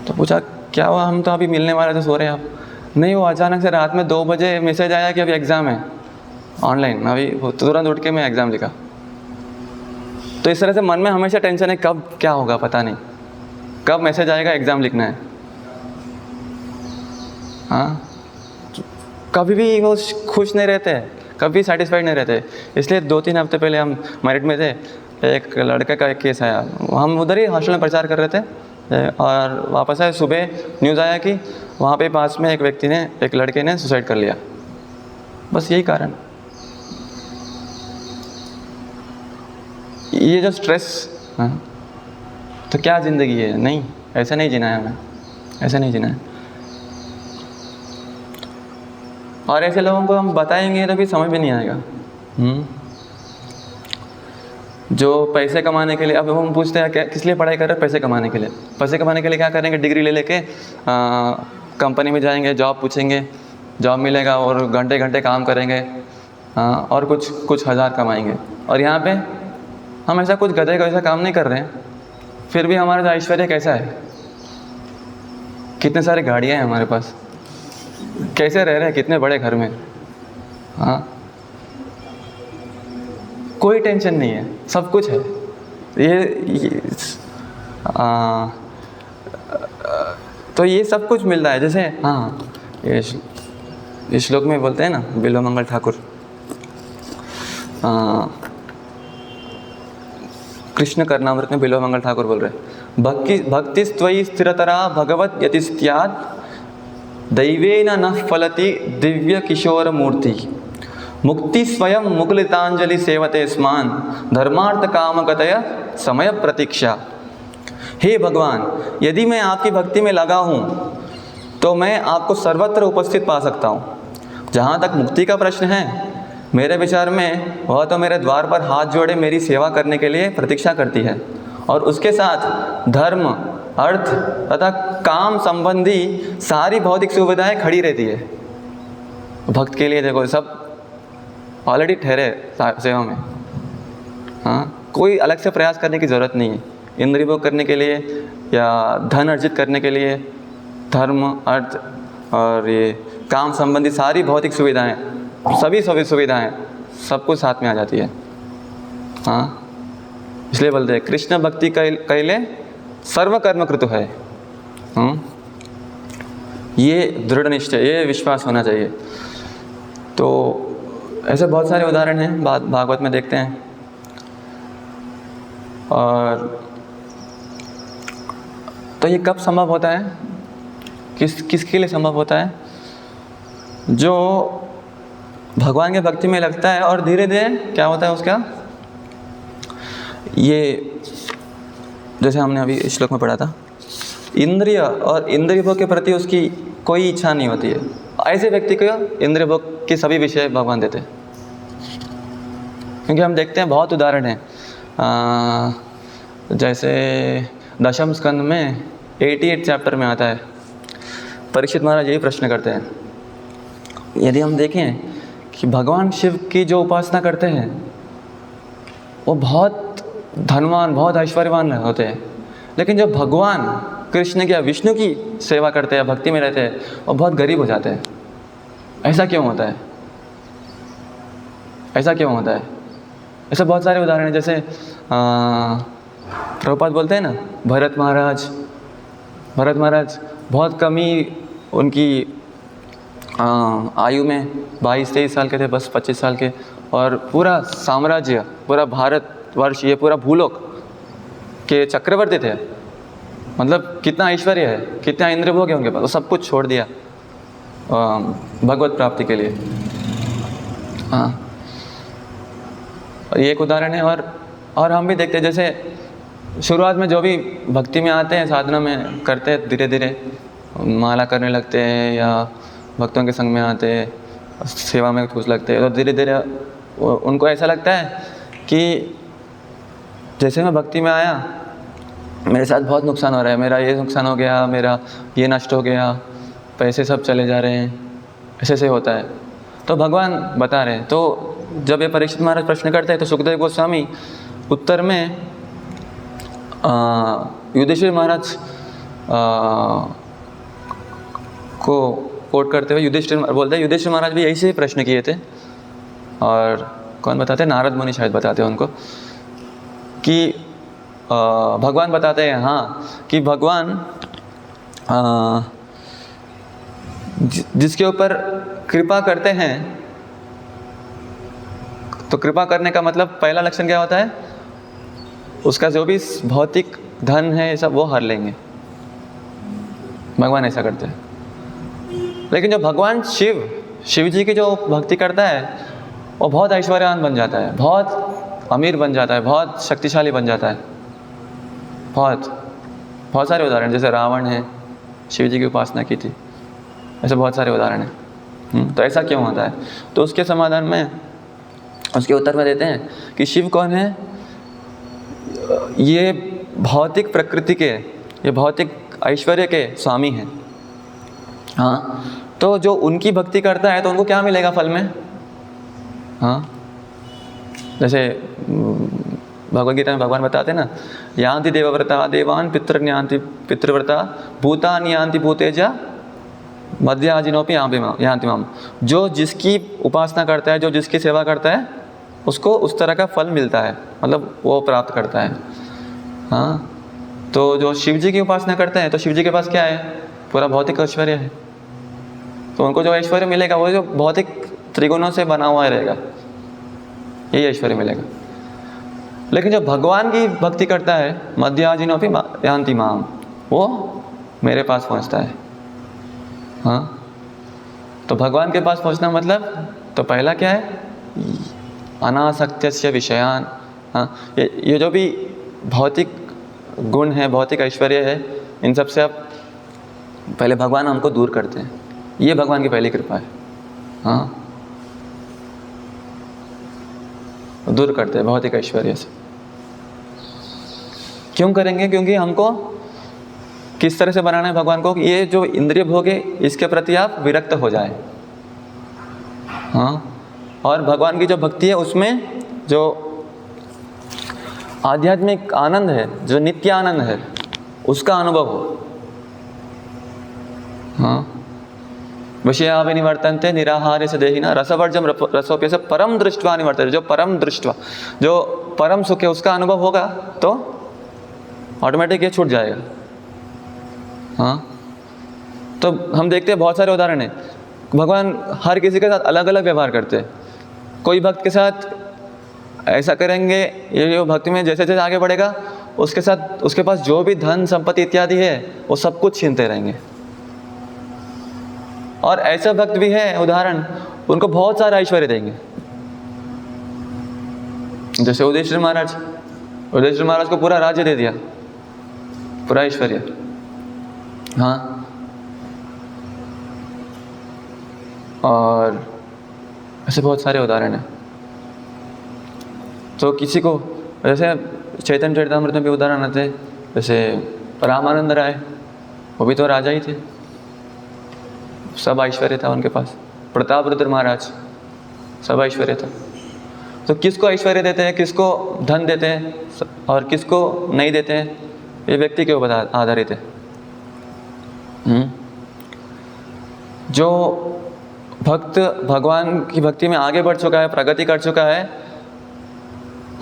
[SPEAKER 1] तो पूछा क्या हुआ, हम तो अभी मिलने वाले थे, सो रहे हैं आप? नहीं, वो अचानक से रात में 2 बजे मैसेज आया कि अभी एग्ज़ाम है ऑनलाइन, अभी तुरंत उठ के मैं एग्ज़ाम लिखा। तो इस तरह से मन में हमेशा टेंशन है, कब क्या होगा पता नहीं, कब मैसेज आएगा, एग्ज़ाम लिखना है। हाँ, कभी भी वो खुश नहीं रहते, कभी सेटिस्फाइड नहीं रहते। इसलिए 2-3 हफ्ते पहले हम मेरिट में थे, एक लड़के का एक केस आया, हम उधर ही हॉस्टल में प्रचार कर रहे थे और वापस आए, सुबह न्यूज़ आया कि वहाँ पे पास में एक व्यक्ति ने, एक लड़के ने सुसाइड कर लिया। बस यही कारण, ये जो स्ट्रेस। हाँ, तो क्या ज़िंदगी है? नहीं, ऐसा नहीं जीना है हमें, ऐसा नहीं जीना है। और ऐसे लोगों को हम बताएंगे तो भी समझ भी नहीं आएगा। जो पैसे कमाने के लिए, अब हम पूछते हैं क्या, किस लिए पढ़ाई कर रहे हैं? पैसे कमाने के लिए। पैसे कमाने के लिए क्या करेंगे? डिग्री ले लेके कंपनी में जाएंगे, जॉब पूछेंगे, जॉब मिलेगा और घंटे घंटे काम करेंगे, और कुछ हज़ार कमाएंगे। और यहाँ पे हम ऐसा कुछ गधे का ऐसा काम नहीं कर रहे हैं, फिर भी हमारा जो ऐश्वर्य कैसा है, कितने सारी गाड़ियाँ हैं हमारे पास, कैसे रह रहे हैं कितने बड़े घर में। हाँ, कोई टेंशन नहीं है, सब कुछ है। तो ये सब कुछ मिल रहा है। जैसे हाँ, ये श्लोक में बोलते हैं ना, बिल्वमंगल ठाकुर, कृष्ण करनामृत में बिल्वमंगल ठाकुर बोल रहे हैं, भक्ति त्वयि स्थिरतरा भगवत यति स्यात् दैवेन न फलति दिव्य किशोर मूर्ति मुक्ति स्वयं मुकुलितांजलि सेवते स्मान धर्मार्थ कामगतय समय प्रतीक्षा। हे भगवान, यदि मैं आपकी भक्ति में लगा हूँ तो मैं आपको सर्वत्र उपस्थित पा सकता हूँ। जहाँ तक मुक्ति का प्रश्न है, मेरे विचार में वह तो मेरे द्वार पर हाथ जोड़े मेरी सेवा करने के लिए प्रतीक्षा करती है, और उसके साथ धर्म, अर्थ तथा काम संबंधी सारी भौतिक सुविधाएं खड़ी रहती है। भक्त के लिए देखो, सब ऑलरेडी ठहरे सेवा में। हाँ, कोई अलग से प्रयास करने की ज़रूरत नहीं है। इंद्रिय भोग करने के लिए या धन अर्जित करने के लिए धर्म, अर्थ और ये काम संबंधी सारी भौतिक सुविधाएं, सभी सुविधाएं सब कुछ साथ में आ जाती है। हाँ, इसलिए बोलते हैं कृष्ण भक्ति कैले सर्व कर्म कृत है। ये दृढ़ निश्चय, ये विश्वास होना चाहिए। तो ऐसे बहुत सारे उदाहरण हैं, भागवत में देखते हैं। और तो ये कब संभव होता है, किसके लिए संभव होता है? जो भगवान के भक्ति में लगता है और धीरे धीरे क्या होता है उसका, ये जैसे हमने अभी श्लोक में पढ़ा था, इंद्रिय और इंद्रिय भोग के प्रति उसकी कोई इच्छा नहीं होती है। ऐसे व्यक्ति को इंद्रिय भोग के सभी विषय भगवान देते हैं। क्योंकि हम देखते हैं बहुत उदाहरण हैं, जैसे दशम स्कंद में 88 चैप्टर में आता है, परीक्षित महाराज यही प्रश्न करते हैं, यदि हम देखें कि भगवान शिव की जो उपासना करते हैं वो बहुत धनवान, बहुत ऐश्वर्यवान होते हैं, लेकिन जो भगवान कृष्ण की या विष्णु की सेवा करते हैं, भक्ति में रहते हैं, वो बहुत गरीब हो जाते हैं। ऐसा क्यों होता है? ऐसा क्यों होता है? ऐसे बहुत सारे उदाहरण हैं। जैसे प्रभुपाद बोलते हैं ना, भरत महाराज बहुत कमी उनकी आयु में 22-23 साल के थे, बस 25 साल के, और पूरा साम्राज्य, पूरा भारतवर्ष, ये पूरा भूलोक के चक्रवर्ती थे। मतलब कितना ऐश्वर्य है, कितना इंद्र भोग है उनके पास, वो सब कुछ छोड़ दिया भगवत प्राप्ति के लिए। हाँ, और ये एक उदाहरण है। और हम भी देखते हैं, जैसे शुरुआत में जो भी भक्ति में आते हैं, साधना में करते हैं, धीरे धीरे माला करने लगते हैं या भक्तों के संग में आते हैं, सेवा में कुछ लगते हैं, तो धीरे धीरे उनको ऐसा लगता है कि जैसे मैं भक्ति में आया मेरे साथ बहुत नुकसान हो रहा है, मेरा ये नुकसान हो गया, मेरा ये नष्ट हो गया, पैसे सब चले जा रहे हैं, ऐसे से होता है। तो भगवान बता रहे हैं। तो जब ये परीक्षित महाराज प्रश्न करते हैं तो सुखदेव गोस्वामी उत्तर में युधिष्ठिर महाराज को कोट करते हुए युधिष्ठिर बोलते हैं, युधिष्ठिर महाराज भी यही से प्रश्न किए थे। और कौन बताते हैं? नारद मुनि शायद बताते हैं उनको कि भगवान बताते हैं हाँ कि भगवान जिसके ऊपर कृपा करते हैं, तो कृपा करने का मतलब पहला लक्षण क्या होता है? उसका जो भी भौतिक धन है सब वो हर लेंगे। भगवान ऐसा करते हैं। लेकिन जो भगवान शिव जी की जो भक्ति करता है वो बहुत ऐश्वर्यवान बन जाता है, बहुत अमीर बन जाता है, बहुत शक्तिशाली बन जाता है। बहुत सारे उदाहरण, जैसे रावण है, शिव जी की उपासना की थी, ऐसे बहुत सारे उदाहरण हैं। तो ऐसा क्यों होता है? तो उसके समाधान में, उसके उत्तर में देते हैं कि शिव कौन है? ये भौतिक प्रकृति के, ये भौतिक ऐश्वर्य के स्वामी हैं। हाँ, तो जो उनकी भक्ति करता है तो उनको क्या मिलेगा फल में? हाँ, जैसे भगवद गीता में भगवान बताते हैं ना, यान्ति देवव्रता देवान पितृन्यान्ति पितृव्रता भूतानि यान्ति भूतेजा मध्याजिनोपि यान्ति माम। जो जिसकी उपासना करता है, जो जिसकी सेवा करता है, उसको उस तरह का फल मिलता है, मतलब वो प्राप्त करता है। हाँ, तो जो शिव जी की उपासना करते हैं तो शिव जी के पास क्या है? पूरा भौतिक ऐश्वर्य है। तो उनको जो ऐश्वर्य मिलेगा वो जो भौतिक त्रिगुणों से बना हुआ रहेगा, यही ऐश्वर्य मिलेगा। लेकिन जो भगवान की भक्ति करता है, मध्याजिनोपि यान्ति माम, वो मेरे पास पहुंचता है। हाँ, तो भगवान के पास पहुंचना मतलब तो पहला क्या है? अनासक्त्य विषयान। हाँ, ये जो भी भौतिक गुण है, भौतिक ऐश्वर्य है, इन सब से आप पहले भगवान हमको दूर करते हैं। ये भगवान की पहली कृपा है। हाँ, दूर करते हैं भौतिक ऐश्वर्य से। क्यों करेंगे? क्योंकि हमको किस तरह से बनाना है भगवान को? ये जो इंद्रिय भोग है इसके प्रति आप विरक्त हो जाए। हाँ, और भगवान की जो भक्ति है उसमें जो आध्यात्मिक आनंद है, जो नित्य आनंद है, उसका अनुभव हो। हाँ, विषया विनिवर्तन्ते निराहार्य स देहिनः रसवर्जम रसोप्यस्य परम दृष्ट्वा निवर्तते। जो परम दृष्ट्वा, जो परम सुख है उसका अनुभव होगा तो ऑटोमेटिक ये छूट जाएगा। हाँ, तो हम देखते हैं बहुत सारे उदाहरण हैं, भगवान हर किसी के साथ अलग अलग व्यवहार करते हैं। कोई भक्त के साथ ऐसा करेंगे, ये जो भक्ति में जैसे जैसे आगे बढ़ेगा उसके साथ उसके पास जो भी धन संपत्ति इत्यादि है वो सब कुछ छीनते रहेंगे। और ऐसा भक्त भी है उदाहरण, उनको बहुत सारा ऐश्वर्य देंगे। जैसे युधिष्ठिर महाराज को पूरा राज्य दे दिया, पूरा ऐश्वर्य। हाँ, और ऐसे बहुत सारे उदाहरण हैं। तो किसी को, जैसे चैतन्य चरितामृत में भी उदाहरण आते हैं, जैसे रामानंद राय, वो भी तो राजा ही थे, सब ऐश्वर्य था उनके पास। प्रतापरुद्र महाराज, सब ऐश्वर्य था। तो किसको ऐश्वर्य देते हैं, किसको धन देते हैं और किसको नहीं देते हैं, ये व्यक्ति के ऊपर आधारित है। जो भक्त भगवान की भक्ति में आगे बढ़ चुका है, प्रगति कर चुका है,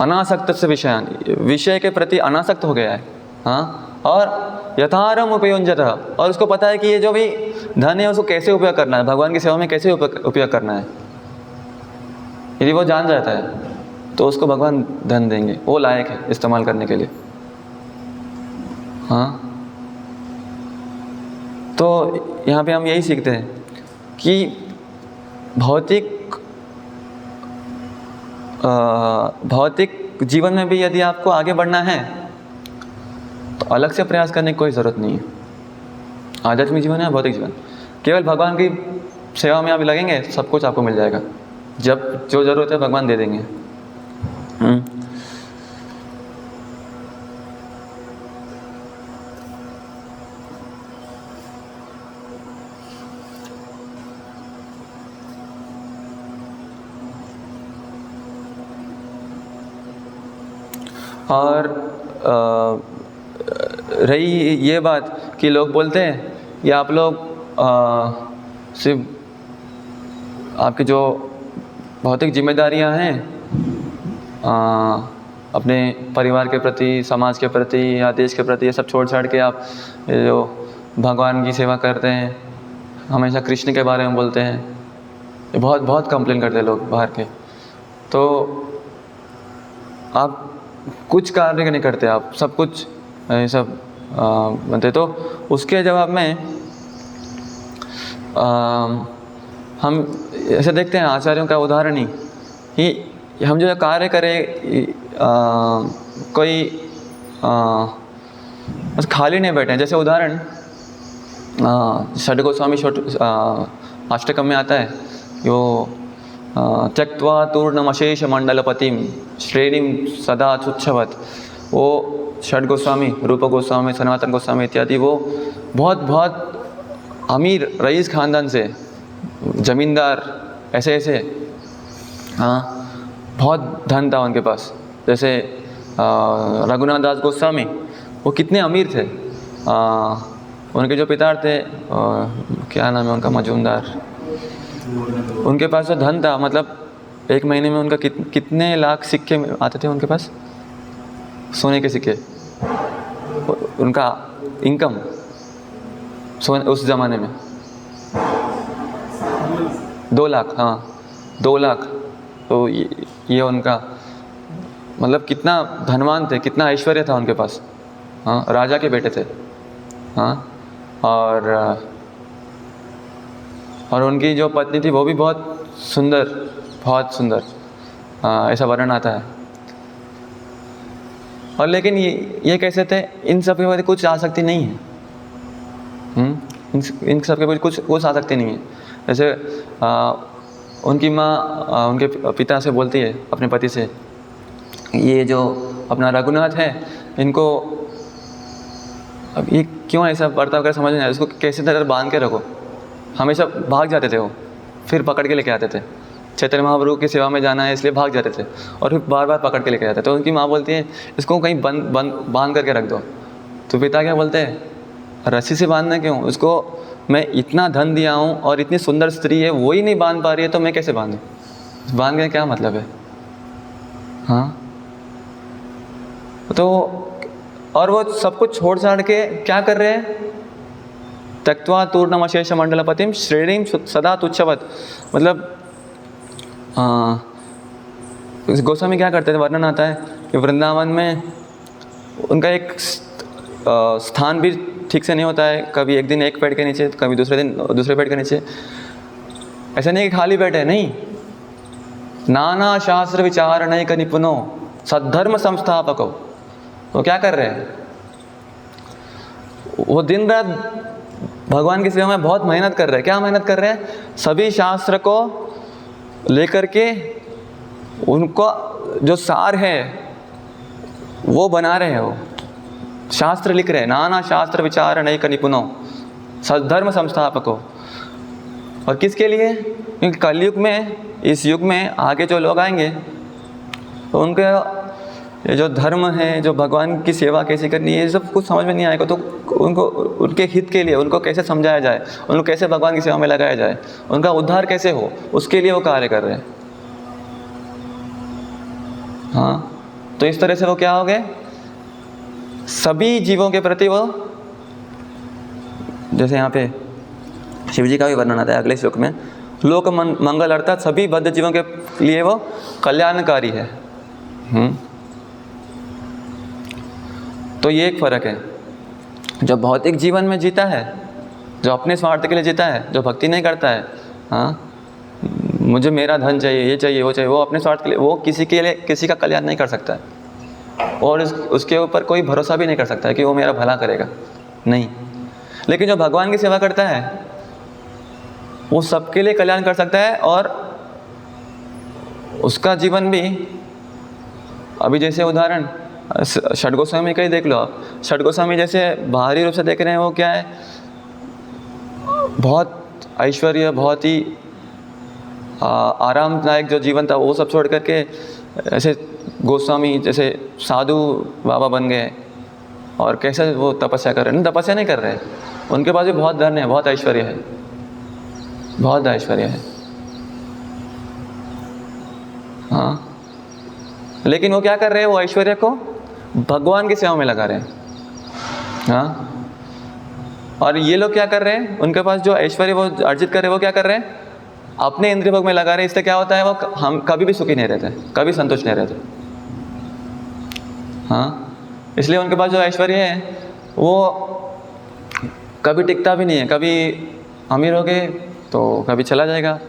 [SPEAKER 1] अनासक्त से विषय के प्रति अनासक्त हो गया है। हाँ, और यथारम उपयुञ्जतः, और उसको पता है कि ये जो भी धन है उसको कैसे उपयोग करना है, भगवान की सेवा में कैसे उपयोग करना है। यदि वो जान जाता है तो उसको भगवान धन देंगे, वो लायक है इस्तेमाल करने के लिए। हाँ, तो यहाँ पे हम यही सीखते हैं कि भौतिक जीवन में भी यदि आपको आगे बढ़ना है तो अलग से प्रयास करने की कोई ज़रूरत नहीं है। आध्यात्मिक जीवन है, भौतिक जीवन, केवल भगवान की सेवा में आप लगेंगे, सब कुछ आपको मिल जाएगा। जब जो ज़रूरत है भगवान दे देंगे। और रही ये बात कि लोग बोलते हैं कि आप लोग सिर्फ आपकी जो भौतिक जिम्मेदारियां हैं अपने परिवार के प्रति, समाज के प्रति या देश के प्रति, ये सब छोड़ छाड़ के आप ये जो भगवान की सेवा करते हैं, हमेशा कृष्ण के बारे में बोलते हैं, ये बहुत बहुत कंप्लेन करते हैं लोग बाहर के। तो आप कुछ कार्य नहीं करते, आप सब कुछ ये सब बनते। तो उसके जवाब में हम ऐसे देखते हैं आचार्यों का उदाहरण ही कि हम जो कार्य करें कोई बस खाली नहीं बैठे हैं। जैसे उदाहरण षड गोस्वामी अष्टकम में आता है यो त्यक्त्वा तूर्णमशेष मंडलपतिम श्रेणीम सदा तुच्छवत। वो षड गोस्वामी, रूप गोस्वामी, सनातन गोस्वामी इत्यादि, वो बहुत अमीर रईस खानदान से, जमींदार, ऐसे ऐसे, हाँ, बहुत धन था उनके पास। जैसे रघुनाथ दास गोस्वामी, वो कितने अमीर थे। उनके जो पिता थे, क्या नाम है उनका, मजूमदार, उनके पास जो धन था, मतलब एक महीने में उनका कितने लाख सिक्के आते थे उनके पास, सोने के सिक्के। उनका इनकम उस ज़माने में 2 लाख, हाँ 2 लाख। तो ये उनका मतलब कितना धनवान थे, कितना ऐश्वर्य था उनके पास। हाँ, राजा के बेटे थे। हाँ, और उनकी जो पत्नी थी वो भी बहुत सुंदर, बहुत सुंदर, ऐसा वर्णन आता है। और लेकिन ये कैसे थे, इन सब के बाद कुछ आसक्ति नहीं है। इन सब के बाद कुछ आसक्ति नहीं है। जैसे उनकी माँ उनके पिता से बोलती है, अपने पति से, ये जो अपना रघुनाथ है, इनको अब ये क्यों ऐसा बर्ताव कर, समझ नहीं आया, इसको कैसे तरह बांध के रखो। हमेशा भाग जाते थे वो, फिर पकड़ के लेके आते थे। चैतन्य महाप्रभु की सेवा में जाना है इसलिए भाग जाते थे, और फिर बार बार पकड़ के लेके आते थे। तो उनकी माँ बोलती है इसको कहीं बांध करके रख दो। तो पिता क्या बोलते हैं, रस्सी से बांधना क्यों, उसको मैं इतना धन दिया हूँ और इतनी सुंदर स्त्री है, वो ही नहीं बांध पा रही है, तो मैं कैसे बांधूँ, बांध के क्या मतलब है। हाँ, तो और वो सब कुछ छोड़ छाड़ के क्या कर रहे हैं, त्यक्त्वा तूर्णमशेष मंडलपतिम श्रेणीम सदा तुच्छवत। मतलब गोस्वामी क्या करते थे, वर्णन आता है कि वृंदावन में उनका एक स्थान भी ठीक से नहीं होता है। कभी एक दिन एक पेड़ के नीचे, कभी दूसरे दिन दूसरे पेड़ के नीचे। ऐसा नहीं कि खाली बैठे, नहीं, नाना शास्त्र विचार नहीं का निपुणो सद्धर्म संस्थापको। वो क्या कर रहे हैं, वो दिन रात भगवान की सेवा में बहुत मेहनत कर रहे हैं। क्या मेहनत कर रहे हैं, सभी शास्त्र को लेकर के उनको जो सार है वो बना रहे हैं। वो शास्त्र लिख रहे हैं, नाना शास्त्र विचार नैक निपुणो सद्धर्म संस्थापको। और किसके लिए, क्योंकि कलयुग में, इस युग में आगे जो लोग आएंगे तो उनके ये जो धर्म है, जो भगवान की सेवा कैसे करनी है, ये सब कुछ समझ में नहीं आएगा। तो उनको उनके हित के लिए उनको कैसे समझाया जाए, उनको कैसे भगवान की सेवा में लगाया जाए, उनका उद्धार कैसे हो, उसके लिए वो कार्य कर रहे हैं। हाँ, तो इस तरह से वो क्या हो गए, सभी जीवों के प्रति वो, जैसे यहाँ पे शिव जी का भी वर्णन आता है अगले श्लोक में, लोक मंगल, अर्थात सभी बद्ध जीवों के लिए वो कल्याणकारी है। तो ये एक फ़र्क है, जो भौतिक जीवन में जीता है, जो अपने स्वार्थ के लिए जीता है, जो भक्ति नहीं करता है, हाँ मुझे मेरा धन चाहिए, ये चाहिए, वो चाहिए, वो अपने स्वार्थ के लिए, वो किसी के लिए किसी का कल्याण नहीं कर सकता है, और उसके ऊपर कोई भरोसा भी नहीं कर सकता है कि वो मेरा भला करेगा, नहीं। लेकिन जो भगवान की सेवा करता है वो सबके लिए कल्याण कर सकता है, और उसका जीवन भी, अभी जैसे उदाहरण षड गोस्वामी का ही देख लो आप। षड गोस्वामी जैसे बाहरी रूप से देख रहे हैं, वो क्या है, बहुत ऐश्वर्य, बहुत ही आरामदायक जो जीवन था वो सब छोड़ करके ऐसे गोस्वामी जैसे साधु बाबा बन गए और कैसे वो तपस्या कर रहे हैं, तपस्या नहीं कर रहे, उनके पास भी बहुत धन है, बहुत ऐश्वर्य है, बहुत ऐश्वर्य है। हाँ, लेकिन वो क्या कर रहे हैं, वो ऐश्वर्य को भगवान की सेवा में लगा रहे हैं। हाँ, और ये लोग क्या कर रहे हैं, उनके पास जो ऐश्वर्य वो अर्जित कर रहे हैं, वो क्या कर रहे हैं, अपने इंद्रिय भोग में लगा रहे हैं। इससे क्या होता है, वो हम कभी भी सुखी नहीं रहते, कभी संतुष्ट नहीं रहते। हाँ, इसलिए उनके पास जो ऐश्वर्य है वो कभी टिकता भी नहीं है। कभी अमीर हो गए तो कभी चला जाएगा,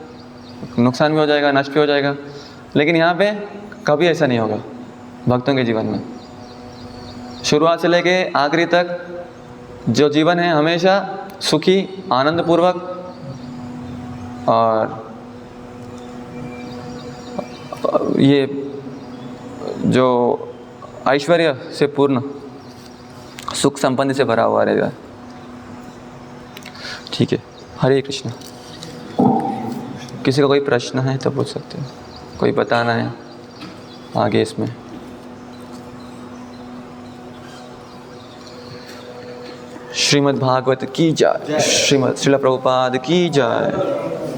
[SPEAKER 1] नुकसान भी हो जाएगा, नष्ट भी हो जाएगा। लेकिन यहाँ पे कभी ऐसा नहीं होगा भक्तों के जीवन में। शुरुआत से लेके आखिरी तक जो जीवन है हमेशा सुखी, आनंदपूर्वक और ये जो ऐश्वर्य से पूर्ण, सुख संपत्ति से भरा हुआ रहेगा। ठीक है, हरे कृष्ण। किसी का कोई प्रश्न है तो पूछ सकते हैं, कोई बताना है आगे इसमें। श्रीमद् भागवत की जय, श्रील प्रभुपाद की जय।